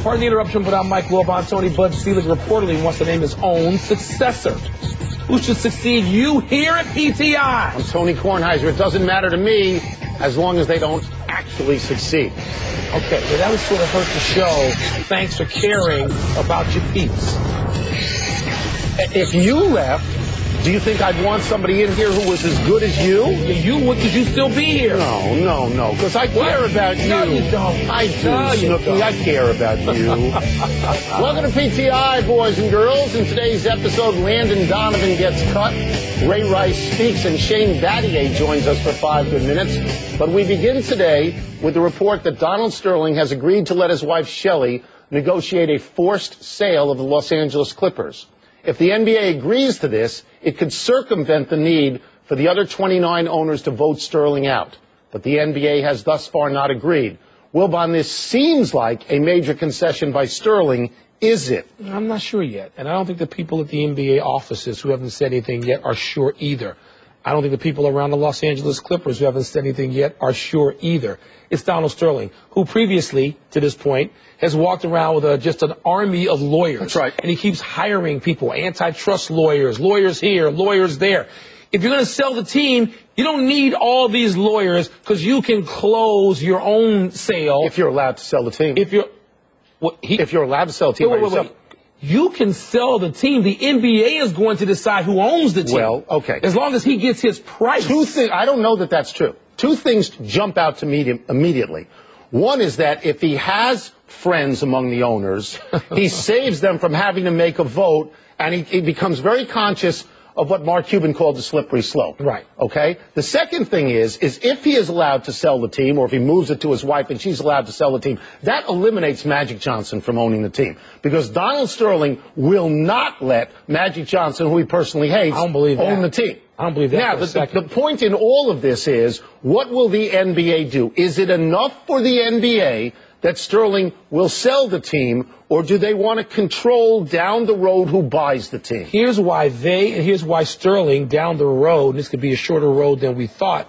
Pardon the interruption, but I'm Mike Wilbon. Tony Bud Selig reportedly wants to name his own successor. Who should succeed you here at PTI? I'm Tony Kornheiser. It doesn't matter to me as long as they don't actually succeed. Okay, well, that would sort of hurt the show. Thanks for caring about your peeps. If you left, do you think I'd want somebody in here who was as good as you? Would you still be here? No, because I care about you. No, you don't. I do, Snooki. I care about you. Welcome to PTI, boys and girls. In today's episode, Landon Donovan gets cut, Ray Rice speaks, and Shane Battier joins us for 5 good minutes. But we begin today with the report that Donald Sterling has agreed to let his wife, Shelley, negotiate a forced sale of the Los Angeles Clippers. If the NBA agrees to this, it could circumvent the need for the other 29 owners to vote Sterling out. But the NBA has thus far not agreed. Wilbon, this seems like a major concession by Sterling. Is it? I'm not sure yet. And I don't think the people at the NBA offices who haven't said anything yet are sure either. I don't think the people around the Los Angeles Clippers who haven't said anything yet are sure either. It's Donald Sterling, who previously, to this point, has walked around with just an army of lawyers. That's right. And he keeps hiring people, antitrust lawyers, lawyers here, lawyers there. If you're going to sell the team, you don't need all these lawyers because you can close your own sale. If you're allowed to sell the team. If you're allowed to sell the team. Wait. You can sell the team. The NBA is going to decide who owns the team. Well, okay. As long as he gets his price. I don't know that that's true. Two things jump out to me immediately. One is that if he has friends among the owners, he saves them from having to make a vote, and he becomes very conscious of what Mark Cuban called the slippery slope. Right. Okay? The second thing is if he is allowed to sell the team, or if he moves it to his wife and she's allowed to sell the team, that eliminates Magic Johnson from owning the team. Because Donald Sterling will not let Magic Johnson, who he personally hates, own the team. I don't believe that. Now, the point in all of this is, what will the NBA do? Is it enough for the NBA that Sterling will sell the team, or do they want to control down the road who buys the team? Here's why Sterling down the road, and this could be a shorter road than we thought,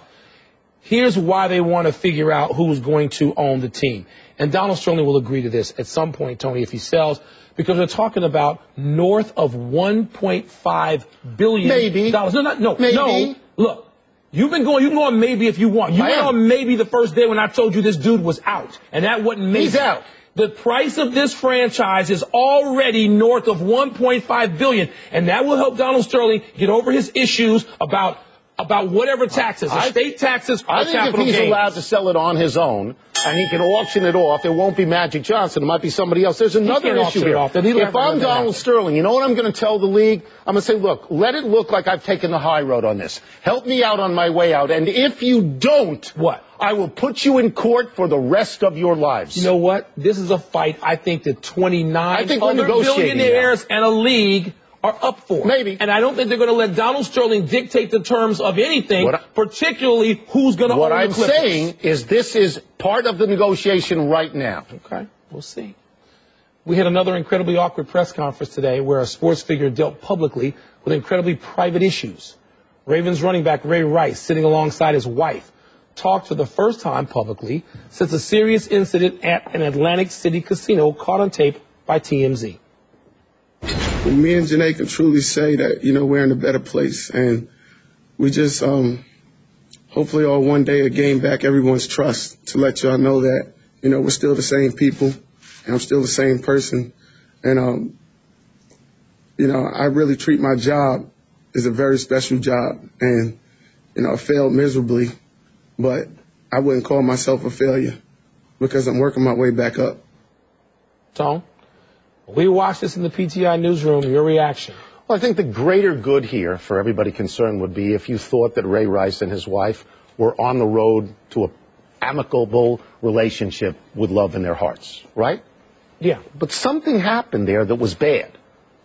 here's why they want to figure out who's going to own the team. And Donald Sterling will agree to this at some point, Tony, if he sells, because we're talking about north of $1.5 billion. Maybe. No. Look. You can go on maybe if you want. You went on maybe the first day when I told you this dude was out. And that wasn't maybe. He's out. The price of this franchise is already north of $1.5 billion. And that will help Donald Sterling get over his issues about whatever taxes, state taxes, or I think capital if he's gains. allowed to sell it on his own, and he can auction it off, it won't be Magic Johnson. It might be somebody else. There's another issue here. If I'm Donald Sterling, you know what I'm going to tell the league? I'm going to say, look, let it look like I've taken the high road on this. Help me out on my way out. And if you don't, what? I will put you in court for the rest of your lives. You know what? This is a fight I think the 29 other billionaires and a league are up for. Maybe. And I don't think they're going to let Donald Sterling dictate the terms of anything, particularly who's going to own the Clippers. What I'm saying is this is part of the negotiation right now. Okay, we'll see. We had another incredibly awkward press conference today where a sports figure dealt publicly with incredibly private issues. Ravens running back Ray Rice, sitting alongside his wife, talked for the first time publicly since a serious incident at an Atlantic City casino caught on tape by TMZ. Me and Janae can truly say that, we're in a better place. And we just hopefully all one day gain back everyone's trust to let y'all know that, we're still the same people and I'm still the same person. And, I really treat my job as a very special job. And, I failed miserably, but I wouldn't call myself a failure because I'm working my way back up. Tom? We watched this in the PTI newsroom. Your reaction? Well, I think the greater good here for everybody concerned would be if you thought that Ray Rice and his wife were on the road to an amicable relationship with love in their hearts, right? Yeah. But something happened there that was bad.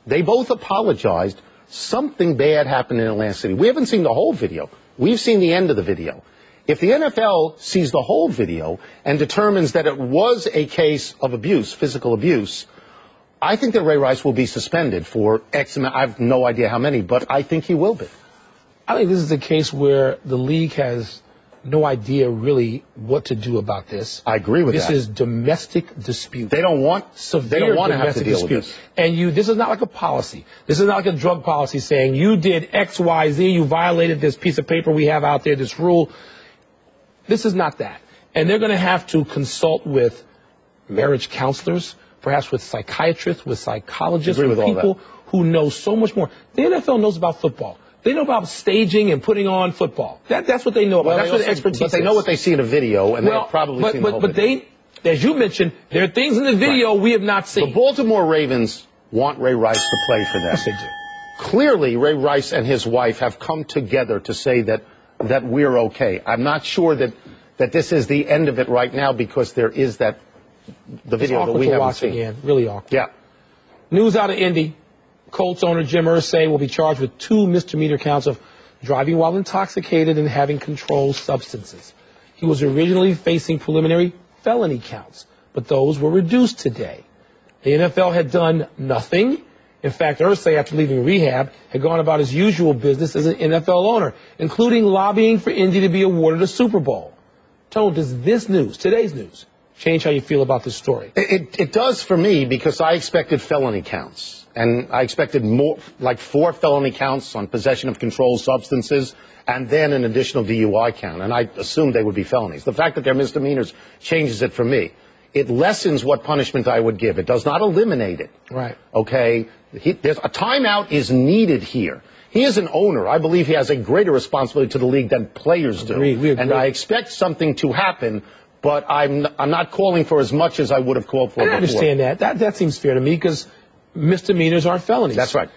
They both apologized. Something bad happened in Atlantic City. We haven't seen the whole video. We've seen the end of the video. If the NFL sees the whole video and determines that it was a case of abuse, physical abuse, I think that Ray Rice will be suspended for X amount. I have no idea how many, but I think he will be. I think this is a case where the league has no idea really what to do about this. I agree with that. This is domestic dispute. They don't want to have to deal with this. And this is not like a policy. This is not like a drug policy saying you did X, Y, Z, you violated this piece of paper we have out there, this rule. This is not that. And they're going to have to consult with marriage counselors, perhaps with psychiatrists, with psychologists, with people who know so much more. The NFL knows about football. They know about staging and putting on football. That's what they know about. That's what the expertise is. But they know what they see in a video, and they've probably seen the whole video. But as you mentioned, there are things in the video we have not seen. The Baltimore Ravens want Ray Rice to play for them. Yes, they do. Clearly, Ray Rice and his wife have come together to say that we're okay. I'm not sure that this is the end of it right now, because there is the video that we haven't seen. Again. Really awkward. Yeah. News out of Indy. Colts owner Jim Irsay will be charged with 2 misdemeanor counts of driving while intoxicated and having controlled substances. He was originally facing preliminary felony counts, but those were reduced today. The NFL had done nothing. In fact, Irsay, after leaving rehab, had gone about his usual business as an NFL owner, including lobbying for Indy to be awarded a Super Bowl. Tone, does this news, today's news, change how you feel about this story? It does for me, because I expected felony counts. And I expected more, like 4 felony counts on possession of controlled substances, and then an additional DUI count. And I assumed they would be felonies. The fact that they're misdemeanors changes it for me. It lessens what punishment I would give. It does not eliminate it. Right. Okay? There's a timeout is needed here. He is an owner. I believe he has a greater responsibility to the league than players do. We agree. And I expect something to happen, but I'm not calling for as much as I would have called for before. I understand that. That seems fair to me, because misdemeanors aren't felonies. That's right.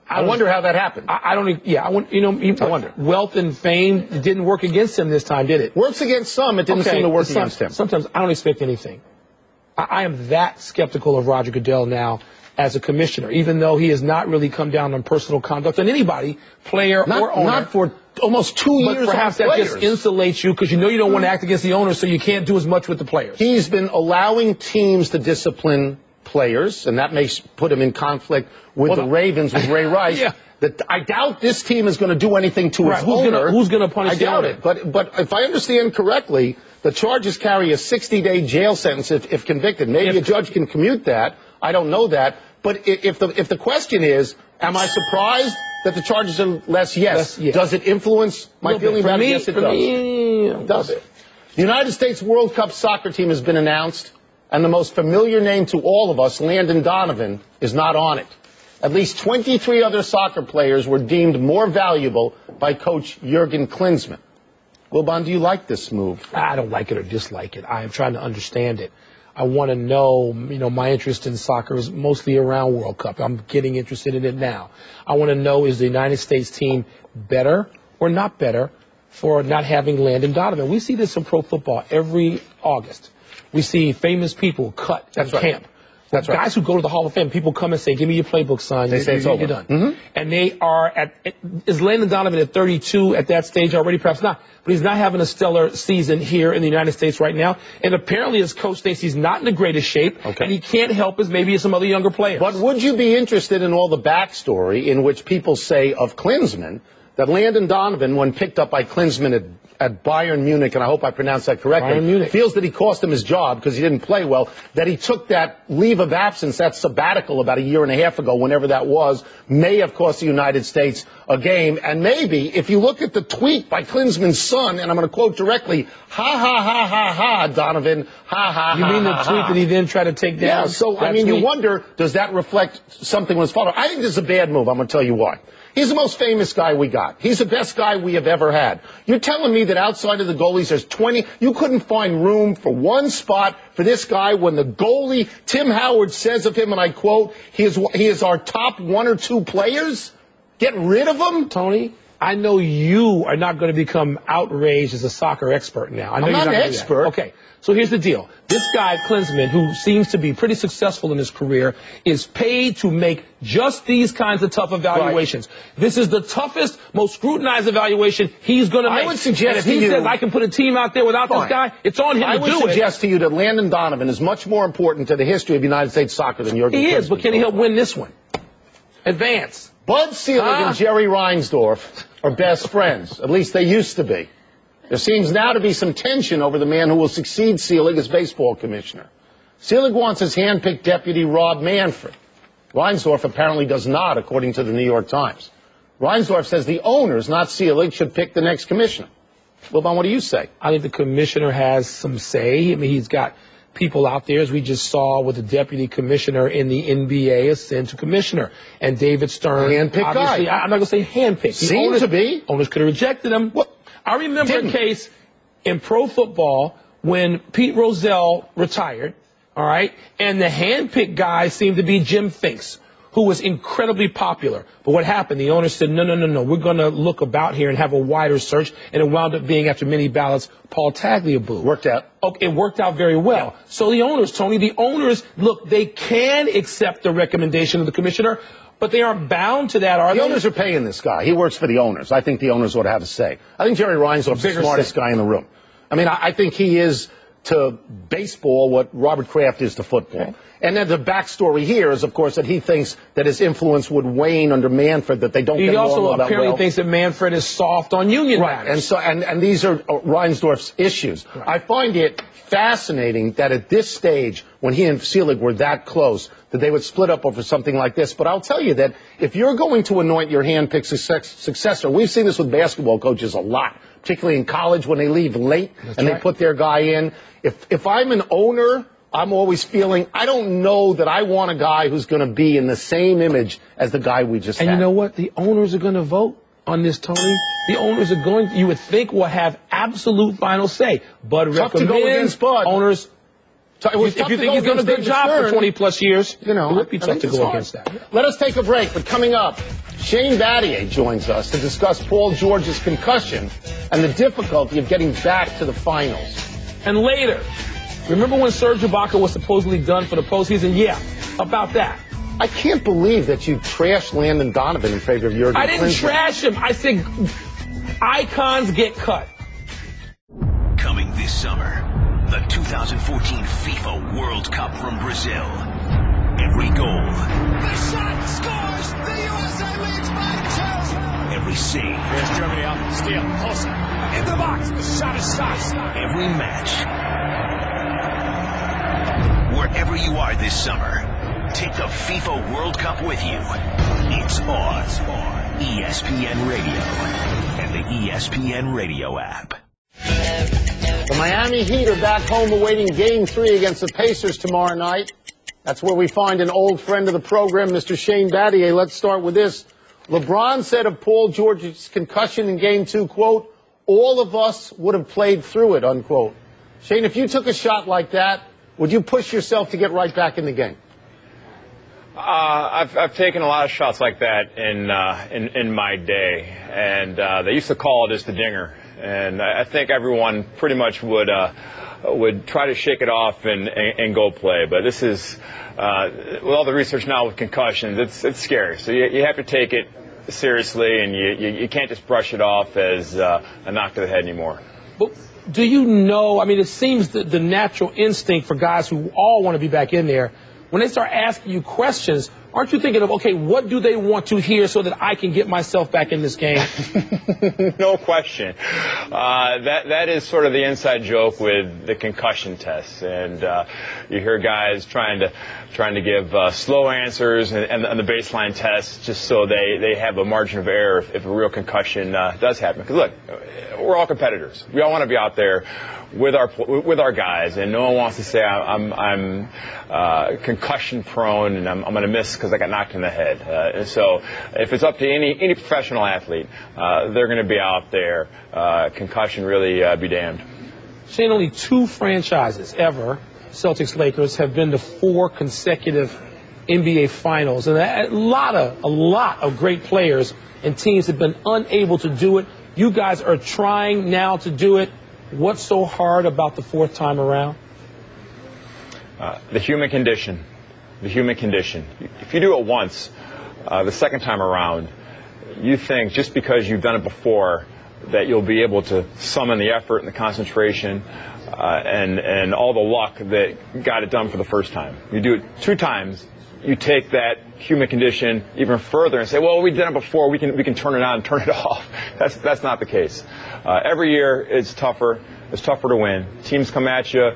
I wonder how that happened. I wonder. Wealth and fame didn't work against him this time, did it? Works against some. It didn't seem to work against him. Sometimes I don't expect anything. I am that skeptical of Roger Goodell now as a commissioner, even though he has not really come down on personal conduct on anybody, player or owner. Not for almost 2 years. But perhaps that just insulates you, because you don't want to act against the owner, so you can't do as much with the players. He's been allowing teams to discipline players, and that may put him in conflict with the Ravens, with Ray Rice. Yeah. I doubt this team is going to do anything to his owner. Who's going to punish the owner? I doubt it. But if I understand correctly, the charges carry a 60-day jail sentence if convicted. Maybe a judge can commute that. I don't know that. But if the question is, am I surprised that the charges are less? Yes. Does it influence my feeling about it? Yes, it does. It does. The United States World Cup soccer team has been announced, and the most familiar name to all of us, Landon Donovan, is not on it. At least 23 other soccer players were deemed more valuable by coach Jurgen Klinsmann. Wilbon, do you like this move? I don't like it or dislike it. I am trying to understand it. I want to know, my interest in soccer is mostly around World Cup. I'm getting interested in it now. I want to know, is the United States team better or not better for not having Landon Donovan? We see this in pro football every August. We see famous people cut at camp. That's right. Guys who go to the Hall of Fame, people come and say, give me your playbook, son. They say it's over. You're done. And they are is Landon Donovan at 32 at that stage already? Perhaps not. But he's not having a stellar season here in the United States right now. And apparently his coach thinks he's not in the greatest shape. And he can't help as maybe some other younger players. But would you be interested in all the backstory in which people say of Klinsmann that Landon Donovan, when picked up by Klinsmann at Bayern Munich, and I hope I pronounced that correctly, feels that he cost him his job because he didn't play well, that he took that leave of absence, that sabbatical about 1.5 years ago, whenever that was, may have cost the United States a game. And maybe, if you look at the tweet by Klinsmann's son, and I'm going to quote directly, ha, ha, ha, ha, ha, Donovan, ha, ha, You mean the tweet that he then tried to take down? Yeah, so, you wonder, does that reflect something with his father? I think this is a bad move. I'm going to tell you why. He's the most famous guy we got. He's the best guy we have ever had. You're telling me that outside of the goalies there's 20, you couldn't find room for one spot for this guy when the goalie, Tim Howard, says of him, and I quote, he is our top 1 or 2 players? Get rid of him? Tony, I know you are not going to become outraged as a soccer expert now. I know I'm you're not an expert. Okay, so here's the deal. This guy, Klinsmann, who seems to be pretty successful in his career, is paid to make just these kinds of tough evaluations. Right. This is the toughest, most scrutinized evaluation he's going to make. I would suggest if he says, I can put a team out there without this guy, it's on him to do it. I would suggest to you that Landon Donovan is much more important to the history of United States soccer than Jurgen Klinsmann. He is, but can he help win this one? Advance. Bud Selig and Jerry Reinsdorf are best friends. At least they used to be. There seems now to be some tension over the man who will succeed Selig as baseball commissioner. Selig wants his hand-picked deputy, Rob Manfred. Reinsdorf apparently does not, according to the New York Times. Reinsdorf says the owners, not Selig, should pick the next commissioner. Wilbon, what do you say? I think the commissioner has some say. I mean, he's got people out there, as we just saw with the deputy commissioner in the NBA, ascend to commissioner. And David Stern, hand-picked guy. I'm not going to say hand-picked. Seems to be. Owners could have rejected him. Well, I remember a case in pro football when Pete Rozelle retired, all right, and the hand-picked guy seemed to be Jim Finks, who was incredibly popular. But what happened? The owner said, no, we're going to look about here and have a wider search. And it wound up being, after many ballots, Paul Tagliabue. Worked out. Okay, it worked out very well. Yeah. So the owners, Tony, look, they can accept the recommendation of the commissioner, but they aren't bound to that, are they? The owners are paying this guy. He works for the owners. I think the owners ought to have a say. I think Jerry Reinsdorf's the smartest guy in the room. I mean, I think he is to baseball what Robert Kraft is to football. Okay. And then the backstory here is, of course, that he thinks that his influence would wane under Manfred, that they don't get along that well. He also apparently thinks that Manfred is soft on union matters. And these are Reinsdorf's issues. Right. I find it fascinating that at this stage, when he and Selig were that close, that they would split up over something like this. But I'll tell you that if you're going to anoint your hand-picked successor, we've seen this with basketball coaches a lot, particularly in college when they leave late they put their guy in. If I'm an owner, I'm always feeling, I don't know that I want a guy who's going to be in the same image as the guy we just had. And you know what? The owners are going to vote on this, Tony. The owners are going, you would think, will have absolute final say. Bud tough to go against Bud. Owners, if you think he's done a good job for 20-plus years, it would be tough to go against that. Let us take a break, but coming up, Shane Battier joins us to discuss Paul George's concussion and the difficulty of getting back to the finals. And later, remember when Serge Ibaka was supposedly done for the postseason? Yeah, about that. I can't believe that you trashed Landon Donovan in favor of Jurgen I didn't Klinsmann. trash him. I said icons get cut. Coming this summer, the 2014 FIFA World Cup from Brazil. Every goal. The shot scores! The USA leads by 2! Every save. Here's Germany up. Steal. Closer. In the box. The shot is shot. Every match. Wherever you are this summer, take the FIFA World Cup with you. It's on ESPN Radio and the ESPN Radio app. The Miami Heat are back home awaiting Game 3 against the Pacers tomorrow night. That's where we find an old friend of the program, Mr. Shane Battier. Let's start with this. LeBron said of Paul George's concussion in Game 2, quote, all of us would have played through it, unquote. Shane, if you took a shot like that, would you push yourself to get right back in the game? I've taken a lot of shots like that in my day, and they used to call it as the dinger. And I think everyone pretty much would try to shake it off and go play. But this is with all the research now with concussions, it's scary. So you have to take it seriously, and you can't just brush it off as a knock to the head anymore. But do you know, I mean, it seems that the natural instinct for guys who all want to be back in there, when they start asking you questions, aren't you thinking of, okay, what do they want to hear so that I can get myself back in this game? No question. That is sort of the inside joke with the concussion tests. And you hear guys trying to give slow answers and the baseline tests just so they have a margin of error if a real concussion does happen. Because, look, we're all competitors. We all want to be out there with our guys, and no one wants to say I'm concussion prone and I'm going to miss because I got knocked in the head. And so if it's up to any professional athlete, they're going to be out there. Concussion really be damned. Shane, only 2 franchises ever, Celtics Lakers, have been to 4 consecutive NBA finals. And a lot of great players and teams have been unable to do it. You guys are trying now to do it. What's so hard about the 4th time around? The human condition. The human condition. If you do it once, the 2nd time around, you think just because you've done it before that you'll be able to summon the effort and the concentration and all the luck that got it done for the first time. You do it 2 times, you take that human condition even further and say, well, we've done it before, we can turn it on and turn it off. That's not the case. Every year it's tougher. It's tougher to win. Teams come at you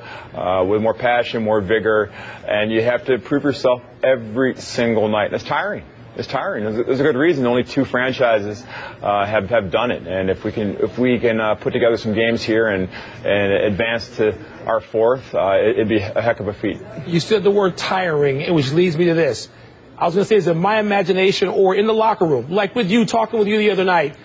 with more passion, more vigor, and you have to prove yourself every single night. It's tiring. It's tiring. There's a good reason. Only 2 franchises have done it, and if we can put together some games here and advance to our 4th, it'd be a heck of a feat. You said the word tiring, which leads me to this. I was going to say, is it my imagination or in the locker room, like with you, talking with you the other night,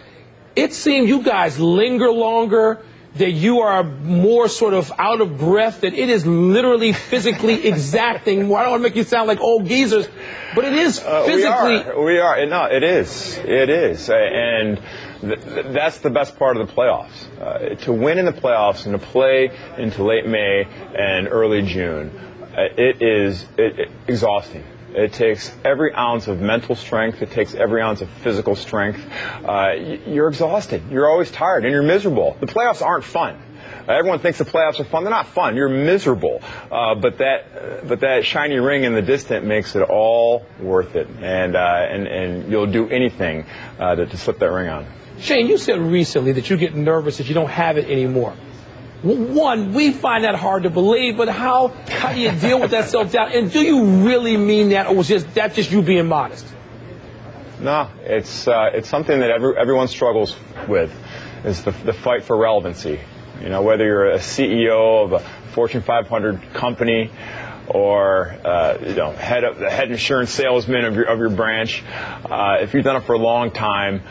it seemed you guys linger longer, that you are more sort of out of breath, that it is literally physically exacting. Well, I don't want to make you sound like old geezers, but it is physically. We are. No, it is. It is. And that's the best part of the playoffs. To win in the playoffs and to play into late May and early June, it is exhausting. It takes every ounce of mental strength. It takes every ounce of physical strength. You're exhausted. You're always tired, and you're miserable. The playoffs aren't fun. Everyone thinks the playoffs are fun. They're not fun. You're miserable. But that shiny ring in the distance makes it all worth it, and you'll do anything to slip that ring on. Shane, you said recently that you get nervous that you don't have it anymore. One, we find that hard to believe, but how do you deal with that self-doubt? And do you really mean that, or was that just you being modest? No, it's something that everyone struggles with, is the fight for relevancy. You know, whether you're a CEO of a Fortune 500 company or the head insurance salesman of your branch, if you've done it for a long time,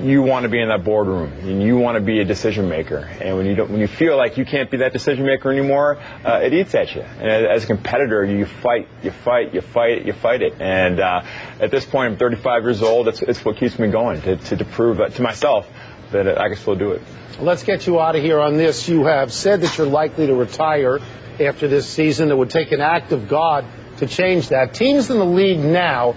you want to be in that boardroom and you want to be a decision maker. And when you feel like you can't be that decision maker anymore, it eats at you. And as a competitor, you fight it. And at this point, I'm 35 years old. It's what keeps me going, to prove to myself that I can still do it. Let's get you out of here on this. You have said that you're likely to retire after this season. It would take an act of God to change that. Teams in the league now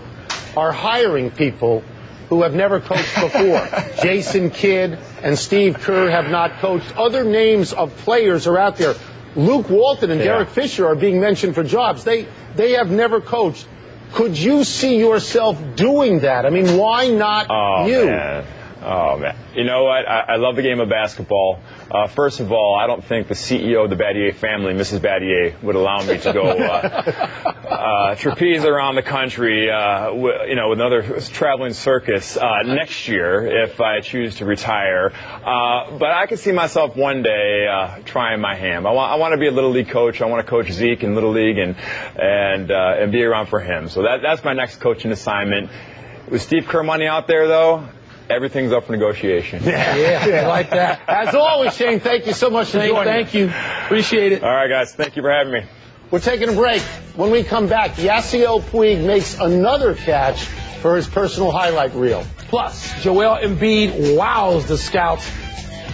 are hiring people who have never coached before. Jason Kidd and Steve Kerr have not coached. Other names of players are out there. Luke Walton and Derek Fisher are being mentioned for jobs. They have never coached. Could you see yourself doing that? I mean, why not you? Man. Oh, man. You know what? I love the game of basketball. First of all, I don't think the CEO of the Battier family, Mrs. Battier, would allow me to go trapeze around the country, with another traveling circus next year if I choose to retire. But I could see myself one day trying my hand. I want to be a Little League coach. I want to coach Zeke in Little League and be around for him. So that's my next coaching assignment. With Steve Kerr money out there, though, everything's up for negotiation. Yeah, I like that. As always, Shane, thank you so much for joining. Thank you. Appreciate it. All right, guys. Thank you for having me. We're taking a break. When we come back, Yasiel Puig makes another catch for his personal highlight reel. Plus, Joel Embiid wows the scouts,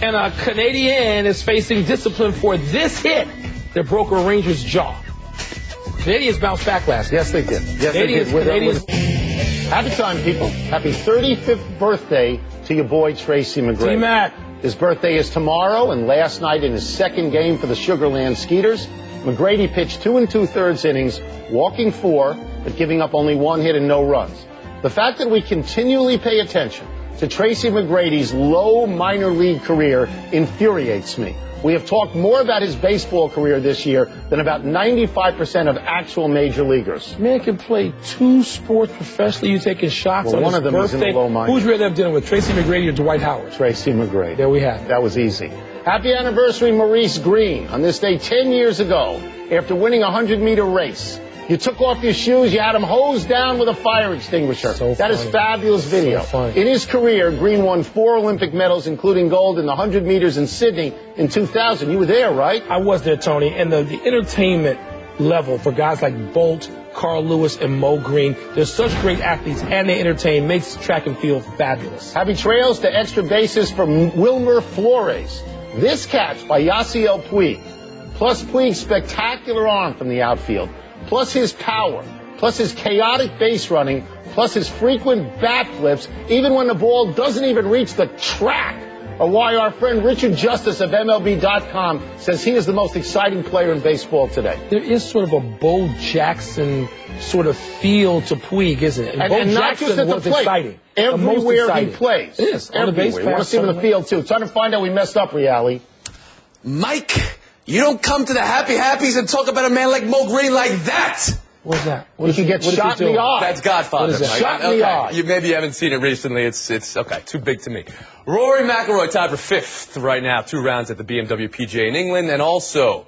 and a Canadian is facing discipline for this hit that broke a Ranger's jaw. Canadians bounced back last night. Yes, they did. Canadians. Happy time, people. Happy 35th birthday to your boy, Tracy McGrady. T-Mac. His birthday is tomorrow, and last night in his second game for the Sugarland Skeeters, McGrady pitched 2 2/3 innings, walking 4, but giving up only 1 hit and no runs. The fact that we continually pay attention to Tracy McGrady's low minor league career infuriates me. We have talked more about his baseball career this year than about 95% of actual major leaguers. Man can play 2 sports professionally. You taking shots on one his of them birthday. is in the low minor. Who'd you rather have dinner with, Tracy McGrady or Dwight Howard? Tracy McGrady. There we have it. That was easy. Happy anniversary, Maurice Green. On this day 10 years ago, after winning a 100-meter race, you took off your shoes, you had him hosed down with a fire extinguisher. That is fabulous video. In his career, Green won 4 Olympic medals, including gold in the 100 meters in Sydney in 2000. You were there, right? I was there, Tony. And the entertainment level for guys like Bolt, Carl Lewis, and Mo Green, they're such great athletes, and they entertain, makes track and field fabulous. Happy trails to extra bases from Wilmer Flores. This catch by Yasiel Puig, plus Puig's spectacular arm from the outfield, plus his power, plus his chaotic base running, plus his frequent bat flips, even when the ball doesn't even reach the track, or why our friend Richard Justice of MLB.com says he is the most exciting player in baseball today. There is sort of a Bo Jackson sort of feel to Puig, isn't it? And Bo not Jackson just at the was plate. exciting. Everywhere he plays. It is. On the base Everywhere. You want to pass, see him in the field, too. Trying to find out we messed up, Reali. Mike, you don't come to the Happy Happies and talk about a man like Mo Green like that. What's that? He can get shot in the eye. That's Godfather. What is that? Mike. Shot in the eye. You maybe haven't seen it recently. It's okay. Too big to me. Rory McIlroy tied for 5th right now. 2 rounds at the BMW PGA in England. And also,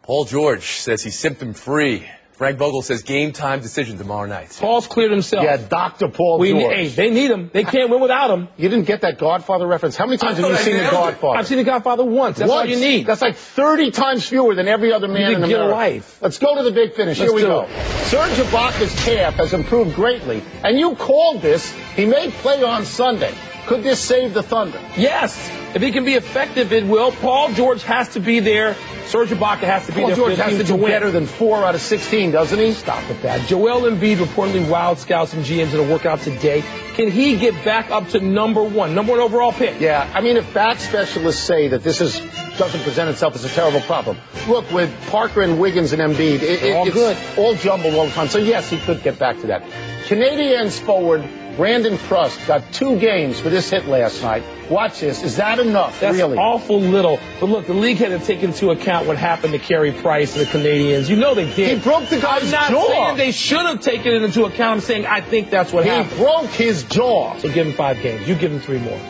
Paul George says he's symptom-free. Frank Vogel says game time decision tomorrow night. Paul's cleared himself. Yeah, Dr. Paul George. Hey, they need him. They can't win without him. You didn't get that Godfather reference? How many times have you seen The Godfather? I've seen The Godfather once. That's all you need. That's like 30 times fewer than every other man in get America. a life. Let's go to the big finish. Let's Here we do go. it. Serge Ibaka's calf has improved greatly, and you called this. He may play on Sunday. Could this save the Thunder? Yes. If he can be effective, it will. Paul George has to be there. Serge Ibaka has to be there. Paul George for the has team to do win. better than 4 out of 16, doesn't he? Stop with that. Joel Embiid reportedly wowed scouts and GMs in a workout today. Can he get back up to number one overall pick? Yeah, I mean, if back specialists say that this doesn't present itself as a terrible problem. Look, with Parker and Wiggins and Embiid, all it's good. all jumbled all the time. So, yes, he could get back to that. Canadiens forward Brandon Prust got 2 games for this hit last night. Watch this. Is that enough, That's really? awful little. But look, the league had to take into account what happened to Carey Price and the Canadians. You know they did. He broke the guy's jaw. I'm not jaw. saying they should have taken it into account. I'm saying I think that's what happened. He broke his jaw. So give him 5 games. You give him 3 more.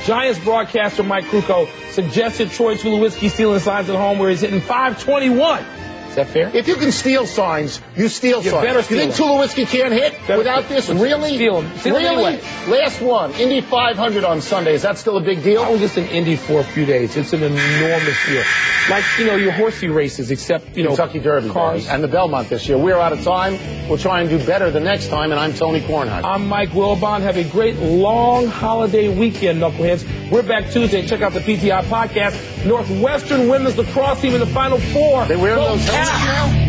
Giants broadcaster Mike Krukow suggested Troy Tulowitzki stealing signs at home where he's hitting .521. Is that fair? If you can steal signs, you steal signs. better You think steal Tulowitzki can't hit without this? Really? Steal him. Steal him Really? anyway. Last one, Indy 500 on Sunday. Is that still a big deal? I was just in Indy for a few days. It's an enormous deal. Like, your horsey races, except, Kentucky Derby cars. baby, and the Belmont this year. We're out of time. We'll try and do better the next time, and I'm Tony Kornheiser. I'm Mike Wilbon. Have a great long holiday weekend, knuckleheads. We're back Tuesday. Check out the PTI podcast. Northwestern women's lacrosse team in the Final 4. They wearing Go those helmets Cats! now?